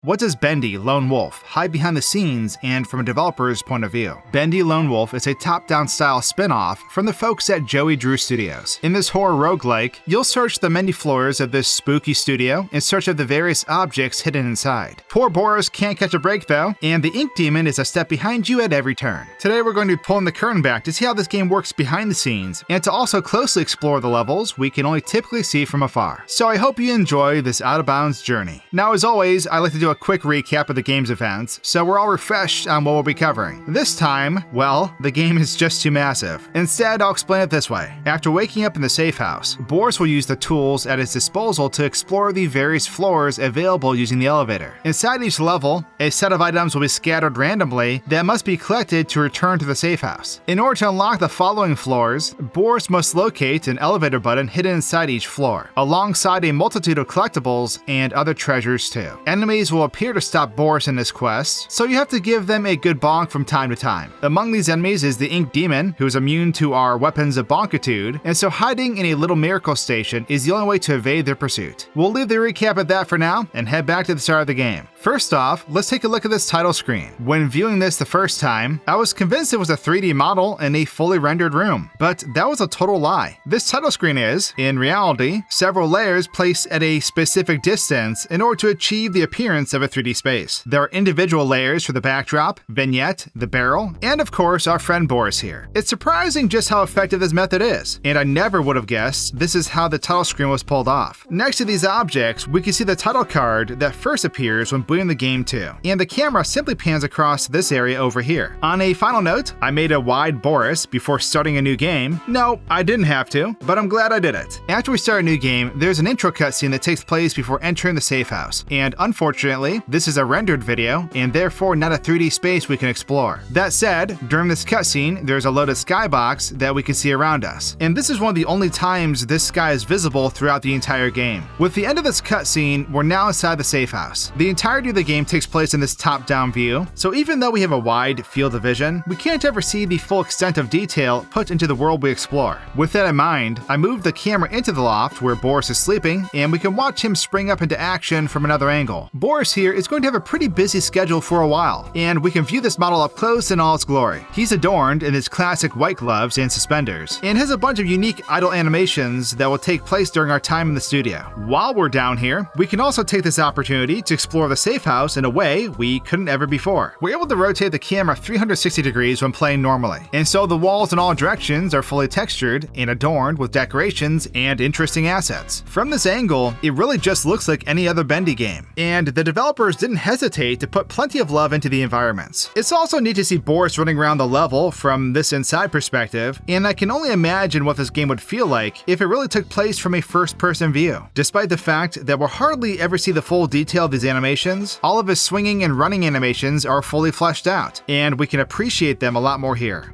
What does Bendy, Lone Wolf, hide behind the scenes and from a developer's point of view? Bendy, Lone Wolf is a top-down style spin-off from the folks at Joey Drew Studios. In this horror roguelike, you'll search the many floors of this spooky studio in search of the various objects hidden inside. Poor Boris can't catch a break though, and the ink demon is a step behind you at every turn. Today we're going to be pulling the curtain back to see how this game works behind the scenes, and to also closely explore the levels we can only typically see from afar. So I hope you enjoy this out-of-bounds journey. Now as always, I like to do a quick recap of the game's events, so we're all refreshed on what we'll be covering. This time, well, the game is just too massive. Instead, I'll explain it this way. After waking up in the safe house, Boris will use the tools at his disposal to explore the various floors available using the elevator. Inside each level, a set of items will be scattered randomly that must be collected to return to the safe house. In order to unlock the following floors, Boris must locate an elevator button hidden inside each floor, alongside a multitude of collectibles and other treasures too. Enemies will appear to stop Boris in his quest, so you have to give them a good bonk from time to time. Among these enemies is the ink demon, who is immune to our weapons of bonkitude, and so hiding in a little miracle station is the only way to evade their pursuit. We'll leave the recap at that for now and head back to the start of the game. First off, let's take a look at this title screen. When viewing this the first time, I was convinced it was a 3D model in a fully rendered room, but that was a total lie. This title screen is, in reality, several layers placed at a specific distance in order to achieve the appearance of a 3D space. There are individual layers for the backdrop, vignette, the barrel, and of course our friend Boris here. It's surprising just how effective this method is, and I never would have guessed this is how the title screen was pulled off. Next to these objects, we can see the title card that first appears when booting the game too, and the camera simply pans across this area over here. On a final note, I made a wide Boris before starting a new game. No, I didn't have to, but I'm glad I did it. After we start a new game, there's an intro cutscene that takes place before entering the safe house, and unfortunately, this is a rendered video, and therefore not a 3D space we can explore. That said, during this cutscene, there's a loaded skybox that we can see around us, and this is one of the only times this sky is visible throughout the entire game. With the end of this cutscene, we're now inside the safe house. The entirety of the game takes place in this top-down view, so even though we have a wide field of vision, we can't ever see the full extent of detail put into the world we explore. With that in mind, I moved the camera into the loft where Boris is sleeping, and we can watch him spring up into action from another angle. Boris here is going to have a pretty busy schedule for a while, and we can view this model up close in all its glory. He's adorned in his classic white gloves and suspenders, and has a bunch of unique idle animations that will take place during our time in the studio. While we're down here, we can also take this opportunity to explore the safe house in a way we couldn't ever before. We're able to rotate the camera 360 degrees when playing normally, and so the walls in all directions are fully textured and adorned with decorations and interesting assets. From this angle, it really just looks like any other Bendy game, and the developers didn't hesitate to put plenty of love into the environments. It's also neat to see Boris running around the level from this inside perspective, and I can only imagine what this game would feel like if it really took place from a first-person view. Despite the fact that we'll hardly ever see the full detail of these animations, all of his swinging and running animations are fully fleshed out, and we can appreciate them a lot more here.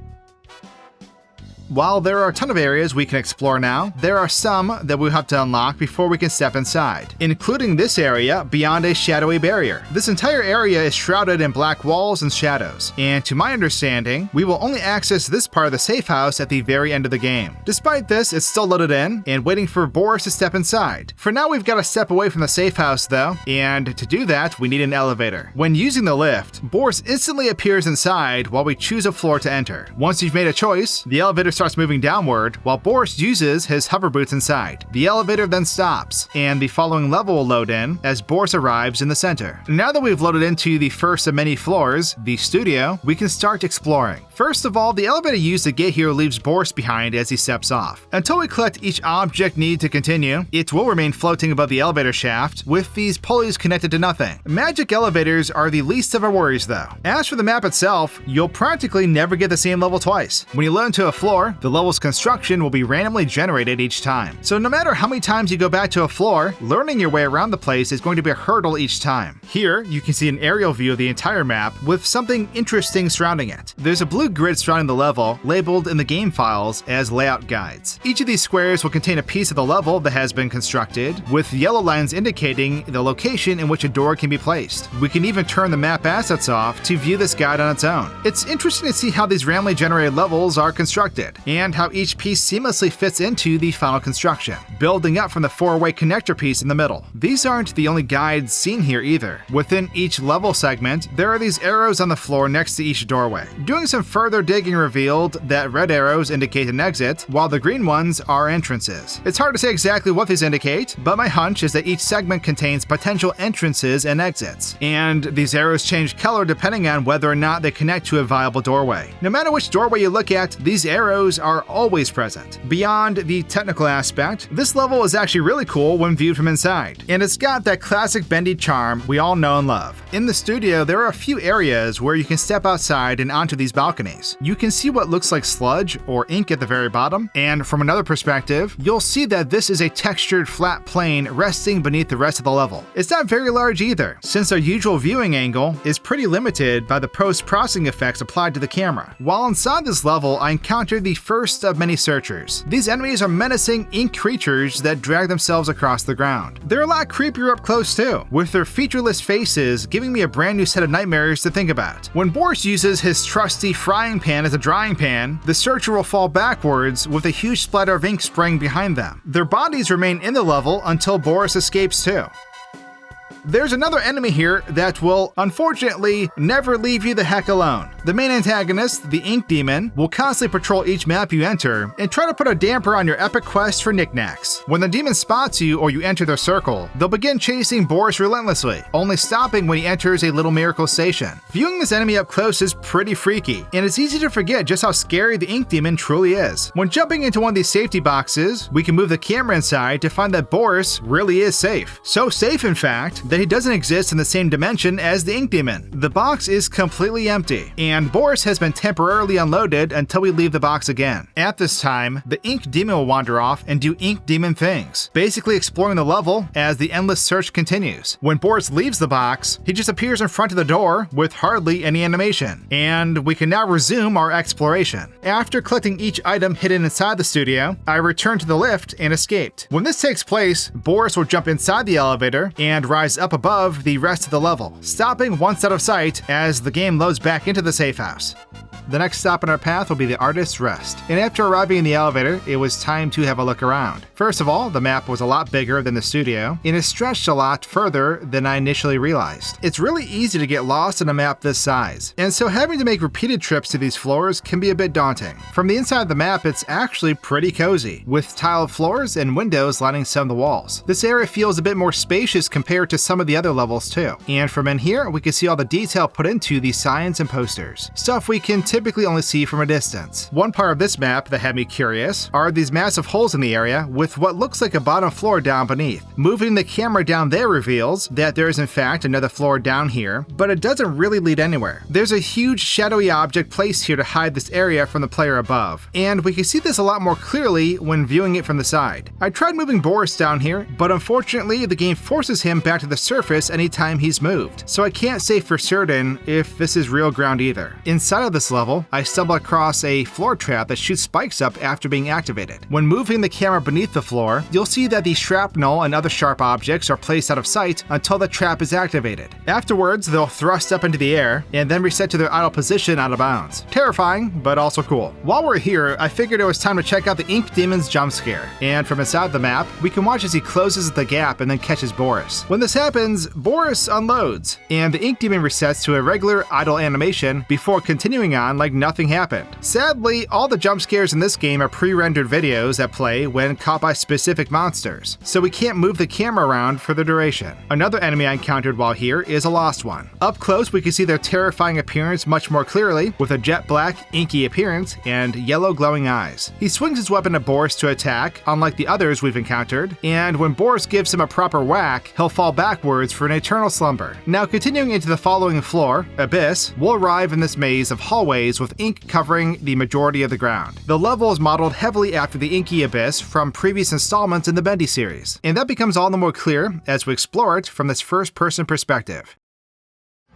While there are a ton of areas we can explore now, there are some that we'll have to unlock before we can step inside, including this area beyond a shadowy barrier. This entire area is shrouded in black walls and shadows, and to my understanding, we will only access this part of the safe house at the very end of the game. Despite this, it's still loaded in and waiting for Boris to step inside. For now, we've got to step away from the safe house though, and to do that, we need an elevator. When using the lift, Boris instantly appears inside while we choose a floor to enter. Once you've made a choice, the elevator starts moving downward while Boris uses his hover boots inside. The elevator then stops, and the following level will load in as Boris arrives in the center. Now that we've loaded into the first of many floors, the studio, we can start exploring. First of all, the elevator used to get here leaves Boris behind as he steps off. Until we collect each object needed to continue, it will remain floating above the elevator shaft with these pulleys connected to nothing. Magic elevators are the least of our worries though. As for the map itself, you'll practically never get the same level twice. When you load into a floor, the level's construction will be randomly generated each time. So no matter how many times you go back to a floor, learning your way around the place is going to be a hurdle each time. Here, you can see an aerial view of the entire map with something interesting surrounding it. There's a blue grid surrounding the level, labeled in the game files as layout guides. Each of these squares will contain a piece of the level that has been constructed, with yellow lines indicating the location in which a door can be placed. We can even turn the map assets off to view this guide on its own. It's interesting to see how these randomly generated levels are constructed. did, and how each piece seamlessly fits into the final construction, building up from the 4-way connector piece in the middle. These aren't the only guides seen here either. Within each level segment, there are these arrows on the floor next to each doorway. Doing some further digging revealed that red arrows indicate an exit, while the green ones are entrances. It's hard to say exactly what these indicate, but my hunch is that each segment contains potential entrances and exits, and these arrows change color depending on whether or not they connect to a viable doorway. No matter which doorway you look at, these arrows are always present. Beyond the technical aspect, this level is actually really cool when viewed from inside, and it's got that classic Bendy charm we all know and love. In the studio, there are a few areas where you can step outside and onto these balconies. You can see what looks like sludge or ink at the very bottom, and from another perspective, you'll see that this is a textured flat plane resting beneath the rest of the level. It's not very large either, since our usual viewing angle is pretty limited by the post-processing effects applied to the camera. While inside this level, I encountered the first of many searchers. These enemies are menacing ink creatures that drag themselves across the ground. They're a lot creepier up close too, with their featureless faces giving me a brand new set of nightmares to think about. When Boris uses his trusty frying pan as a drying pan, the searcher will fall backwards with a huge splatter of ink spraying behind them. Their bodies remain in the level until Boris escapes too. There's another enemy here that will, unfortunately, never leave you the heck alone. The main antagonist, the Ink Demon, will constantly patrol each map you enter and try to put a damper on your epic quest for knickknacks. When the demon spots you or you enter their circle, they'll begin chasing Boris relentlessly, only stopping when he enters a little miracle station. Viewing this enemy up close is pretty freaky, and it's easy to forget just how scary the Ink Demon truly is. When jumping into one of these safety boxes, we can move the camera inside to find that Boris really is safe. So safe, in fact, that he doesn't exist in the same dimension as the Ink Demon. The box is completely empty, and Boris has been temporarily unloaded until we leave the box again. At this time, the Ink Demon will wander off and do Ink Demon things, basically exploring the level as the endless search continues. When Boris leaves the box, he just appears in front of the door with hardly any animation, and we can now resume our exploration. After collecting each item hidden inside the studio, I returned to the lift and escaped. When this takes place, Boris will jump inside the elevator and rise up above the rest of the level, stopping once out of sight as the game loads back into the safe house. The next stop on our path will be the Artist's Rest, and after arriving in the elevator, it was time to have a look around. First of all, the map was a lot bigger than the studio, and it stretched a lot further than I initially realized. It's really easy to get lost in a map this size, and so having to make repeated trips to these floors can be a bit daunting. From the inside of the map, it's actually pretty cozy, with tiled floors and windows lining some of the walls. This area feels a bit more spacious compared to some of the other levels too, and from in here, we can see all the detail put into these signs and posters, stuff we can typically only see from a distance. One part of this map that had me curious are these massive holes in the area with what looks like a bottom floor down beneath. Moving the camera down there reveals that there is in fact another floor down here, but it doesn't really lead anywhere. There's a huge shadowy object placed here to hide this area from the player above, and we can see this a lot more clearly when viewing it from the side. I tried moving Boris down here, but unfortunately the game forces him back to the surface anytime he's moved, so I can't say for certain if this is real ground either. Inside of this level, I stumble across a floor trap that shoots spikes up after being activated. When moving the camera beneath the floor, you'll see that the shrapnel and other sharp objects are placed out of sight until the trap is activated. Afterwards, they'll thrust up into the air and then reset to their idle position out of bounds. Terrifying, but also cool. While we're here, I figured it was time to check out the Ink Demon's jump scare, and from inside the map, we can watch as he closes the gap and then catches Boris. When this happens, Boris unloads, and the Ink Demon resets to a regular idle animation before continuing on like nothing happened. Sadly, all the jump scares in this game are pre-rendered videos that play when caught by specific monsters, so we can't move the camera around for the duration. Another enemy I encountered while here is a lost one. Up close, we can see their terrifying appearance much more clearly, with a jet black, inky appearance and yellow glowing eyes. He swings his weapon at Boris to attack, unlike the others we've encountered, and when Boris gives him a proper whack, he'll fall backwards for an eternal slumber. Now continuing into the following floor, Abyss, we'll arrive in this maze of hallways with ink covering the majority of the ground. The level is modeled heavily after the Inky Abyss from previous installments in the Bendy series, and that becomes all the more clear as we explore it from this first-person perspective.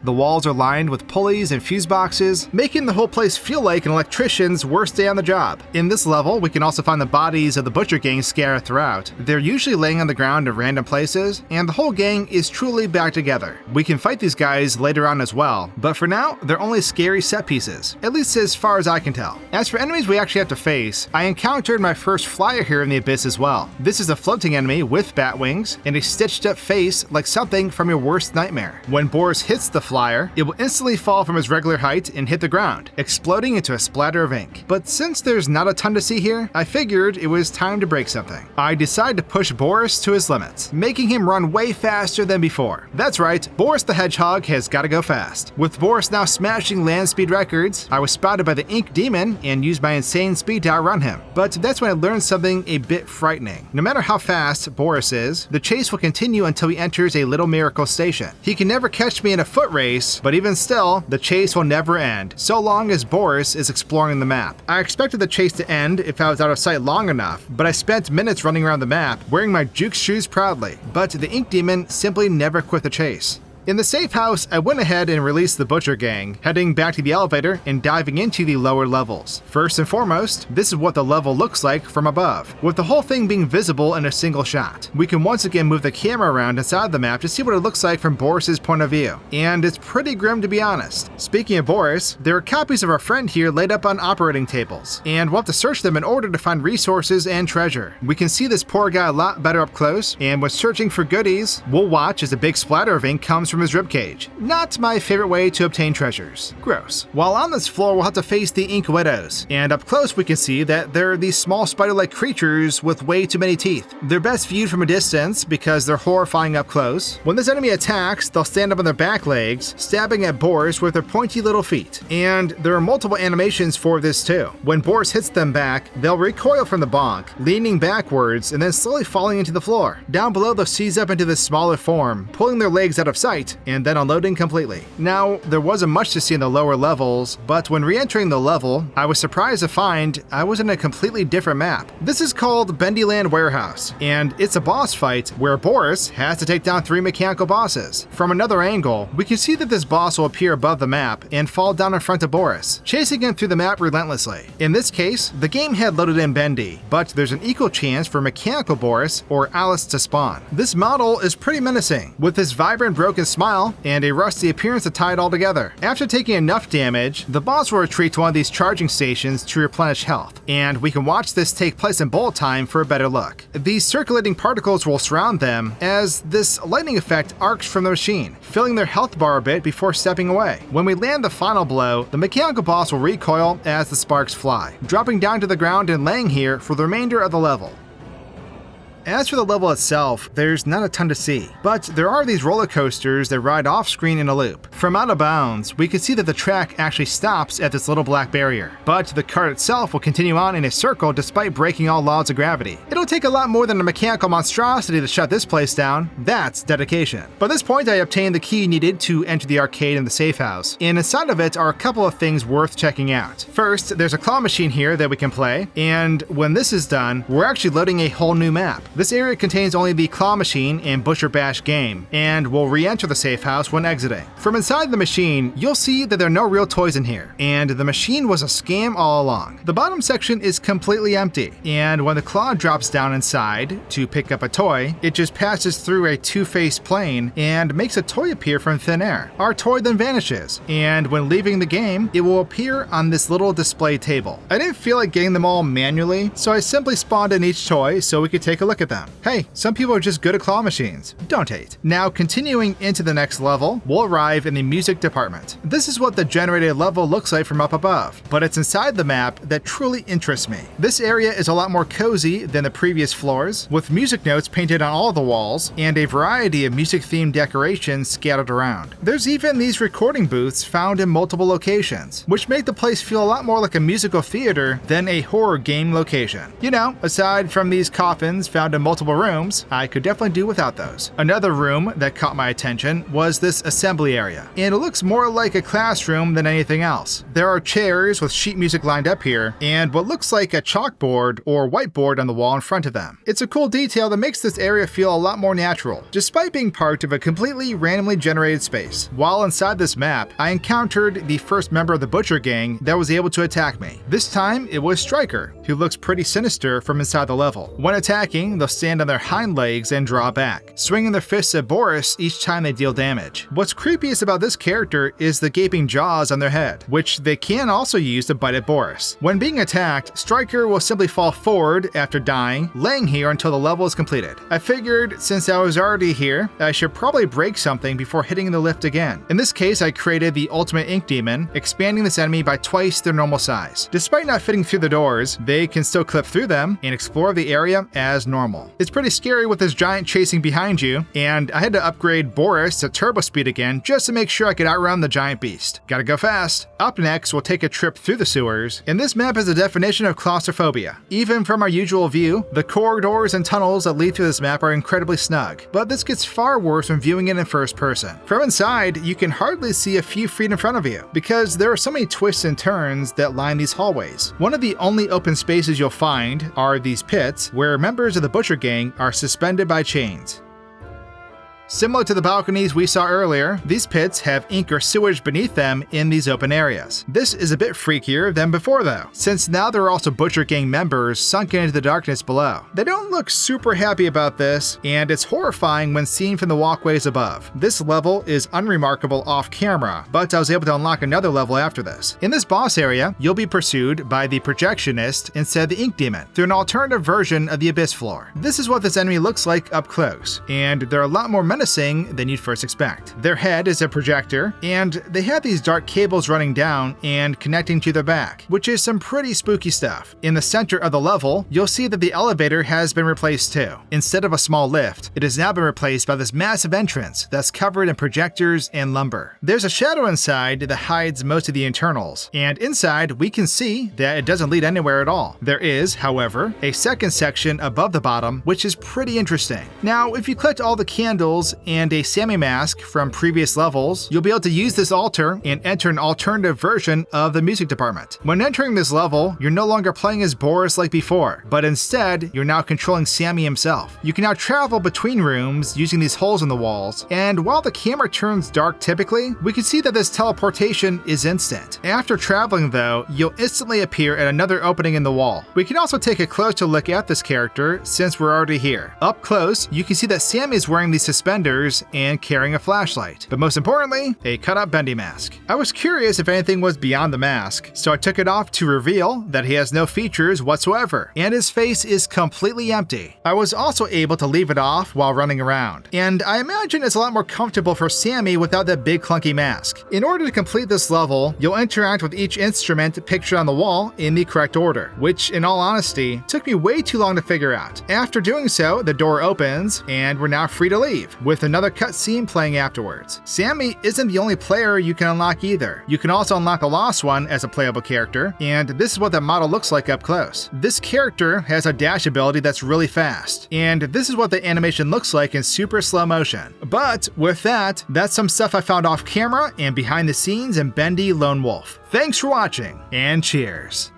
The walls are lined with pulleys and fuse boxes, making the whole place feel like an electrician's worst day on the job. In this level, we can also find the bodies of the Butcher gang scattered throughout. They're usually laying on the ground in random places, and the whole gang is truly back together. We can fight these guys later on as well, but for now, they're only scary set pieces, at least as far as I can tell. As for enemies we actually have to face, I encountered my first flyer here in the Abyss as well. This is a floating enemy with bat wings and a stitched up face like something from your worst nightmare. When Boris hits the flyer, it will instantly fall from its regular height and hit the ground, exploding into a splatter of ink. But since there's not a ton to see here, I figured it was time to break something. I decided to push Boris to his limits, making him run way faster than before. That's right, Boris the Hedgehog has gotta go fast. With Boris now smashing land speed records, I was spotted by the ink demon and used my insane speed to outrun him. But that's when I learned something a bit frightening. No matter how fast Boris is, the chase will continue until he enters a little miracle station. He can never catch me in a foot race, but even still, the chase will never end, so long as Boris is exploring the map. I expected the chase to end if I was out of sight long enough, but I spent minutes running around the map, wearing my Juke shoes proudly. But the ink demon simply never quit the chase. In the safe house, I went ahead and released the Butcher gang, heading back to the elevator and diving into the lower levels. First and foremost, this is what the level looks like from above, with the whole thing being visible in a single shot. We can once again move the camera around inside the map to see what it looks like from Boris's point of view, and it's pretty grim to be honest. Speaking of Boris, there are copies of our friend here laid up on operating tables, and we'll have to search them in order to find resources and treasure. We can see this poor guy a lot better up close, and when searching for goodies, we'll watch as a big splatter of ink comes from his ribcage. Not my favorite way to obtain treasures. Gross. While on this floor, we'll have to face the Ink Widows, and up close we can see that they're these small spider-like creatures with way too many teeth. They're best viewed from a distance because they're horrifying up close. When this enemy attacks, they'll stand up on their back legs, stabbing at Boris with their pointy little feet. And there are multiple animations for this too. When Boris hits them back, they'll recoil from the bonk, leaning backwards and then slowly falling into the floor. Down below, they'll seize up into this smaller form, pulling their legs out of sight and then unloading completely. Now, there wasn't much to see in the lower levels, but when re-entering the level, I was surprised to find I was in a completely different map. This is called Bendyland Warehouse, and it's a boss fight where Boris has to take down 3 mechanical bosses. From another angle, we can see that this boss will appear above the map and fall down in front of Boris, chasing him through the map relentlessly. In this case, the game had loaded in Bendy, but there's an equal chance for mechanical Boris or Alice to spawn. This model is pretty menacing, with his vibrant broken smile and a rusty appearance to tie it all together. After taking enough damage, the boss will retreat to one of these charging stations to replenish health, and we can watch this take place in bullet time for a better look. These circulating particles will surround them as this lightning effect arcs from the machine, filling their health bar a bit before stepping away. When we land the final blow, the mechanical boss will recoil as the sparks fly, dropping down to the ground and laying here for the remainder of the level. As for the level itself, there's not a ton to see, but there are these roller coasters that ride off screen in a loop. From out of bounds, we can see that the track actually stops at this little black barrier, but the cart itself will continue on in a circle despite breaking all laws of gravity. It'll take a lot more than a mechanical monstrosity to shut this place down. That's dedication. By this point, I obtained the key needed to enter the arcade in the safe house, and inside of it are a couple of things worth checking out. First, there's a claw machine here that we can play, and when this is done, we're actually loading a whole new map. This area contains only the claw machine and Butcher Bash game, and we'll re-enter the safe house when exiting. From inside the machine, you'll see that there are no real toys in here, and the machine was a scam all along. The bottom section is completely empty, and when the claw drops down inside to pick up a toy, it just passes through a two-faced plane and makes a toy appear from thin air. Our toy then vanishes, and when leaving the game, it will appear on this little display table. I didn't feel like getting them all manually, so I simply spawned in each toy so we could take a look at them. Hey, some people are just good at claw machines. Don't hate. Now, continuing into the next level, we'll arrive in the music department. This is what the generated level looks like from up above, but it's inside the map that truly interests me. This area is a lot more cozy than the previous floors, with music notes painted on all the walls and a variety of music-themed decorations scattered around. There's even these recording booths found in multiple locations, which make the place feel a lot more like a musical theater than a horror game location. You know, aside from these coffins found found in multiple rooms, I could definitely do without those. Another room that caught my attention was this assembly area, and it looks more like a classroom than anything else. There are chairs with sheet music lined up here, and what looks like a chalkboard or whiteboard on the wall in front of them. It's a cool detail that makes this area feel a lot more natural, despite being part of a completely randomly generated space. While inside this map, I encountered the first member of the Butcher gang that was able to attack me. This time, it was Striker, who looks pretty sinister from inside the level. When attacking, they'll stand on their hind legs and draw back, swinging their fists at Boris each time they deal damage. What's creepiest about this character is the gaping jaws on their head, which they can also use to bite at Boris. When being attacked, Striker will simply fall forward after dying, laying here until the level is completed. I figured since I was already here, I should probably break something before hitting the lift again. In this case, I created the ultimate ink demon, expanding this enemy by twice their normal size. Despite not fitting through the doors, they can still clip through them and explore the area as normal. It's pretty scary with this giant chasing behind you, and I had to upgrade Boris to turbo speed again just to make sure I could outrun the giant beast. Gotta go fast. Up next, we'll take a trip through the sewers, and this map is a definition of claustrophobia. Even from our usual view, the corridors and tunnels that lead through this map are incredibly snug, but this gets far worse when viewing it in first person. From inside, you can hardly see a few feet in front of you, because there are so many twists and turns that line these hallways. One of the only open spaces you'll find are these pits, where members of the Butcher gang are suspended by chains. Similar to the balconies we saw earlier, these pits have ink or sewage beneath them in these open areas. This is a bit freakier than before though, since now there are also Butcher gang members sunken into the darkness below. They don't look super happy about this, and it's horrifying when seen from the walkways above. This level is unremarkable off camera, but I was able to unlock another level after this. In this boss area, you'll be pursued by the projectionist instead of the ink demon, through an alternative version of the abyss floor. This is what this enemy looks like up close, and they're a lot more menacing than you'd first expect. Their head is a projector, and they have these dark cables running down and connecting to their back, which is some pretty spooky stuff. In the center of the level, you'll see that the elevator has been replaced too. Instead of a small lift, it has now been replaced by this massive entrance that's covered in projectors and lumber. There's a shadow inside that hides most of the internals, and inside we can see that it doesn't lead anywhere at all. There is, however, a second section above the bottom, which is pretty interesting. Now, if you collect all the candles and a Sammy mask from previous levels, you'll be able to use this altar and enter an alternative version of the music department. When entering this level, you're no longer playing as Boris like before, but instead, you're now controlling Sammy himself. You can now travel between rooms using these holes in the walls, and while the camera turns dark typically, we can see that this teleportation is instant. After traveling though, you'll instantly appear at another opening in the wall. We can also take a closer look at this character since we're already here. Up close, you can see that Sammy is wearing these suspenders and carrying a flashlight, but most importantly, a cut-up Bendy mask. I was curious if anything was beyond the mask, so I took it off to reveal that he has no features whatsoever, and his face is completely empty. I was also able to leave it off while running around, and I imagine it's a lot more comfortable for Sammy without that big clunky mask. In order to complete this level, you'll interact with each instrument pictured on the wall in the correct order, which in all honesty, took me way too long to figure out. After doing so, the door opens, and we're now free to leave, with another cutscene playing afterwards. Sammy isn't the only player you can unlock either. You can also unlock a lost one as a playable character, and this is what that model looks like up close. This character has a dash ability that's really fast, and this is what the animation looks like in super slow motion. But with that, that's some stuff I found off camera and behind the scenes in Bendy Lone Wolf. Thanks for watching, and cheers!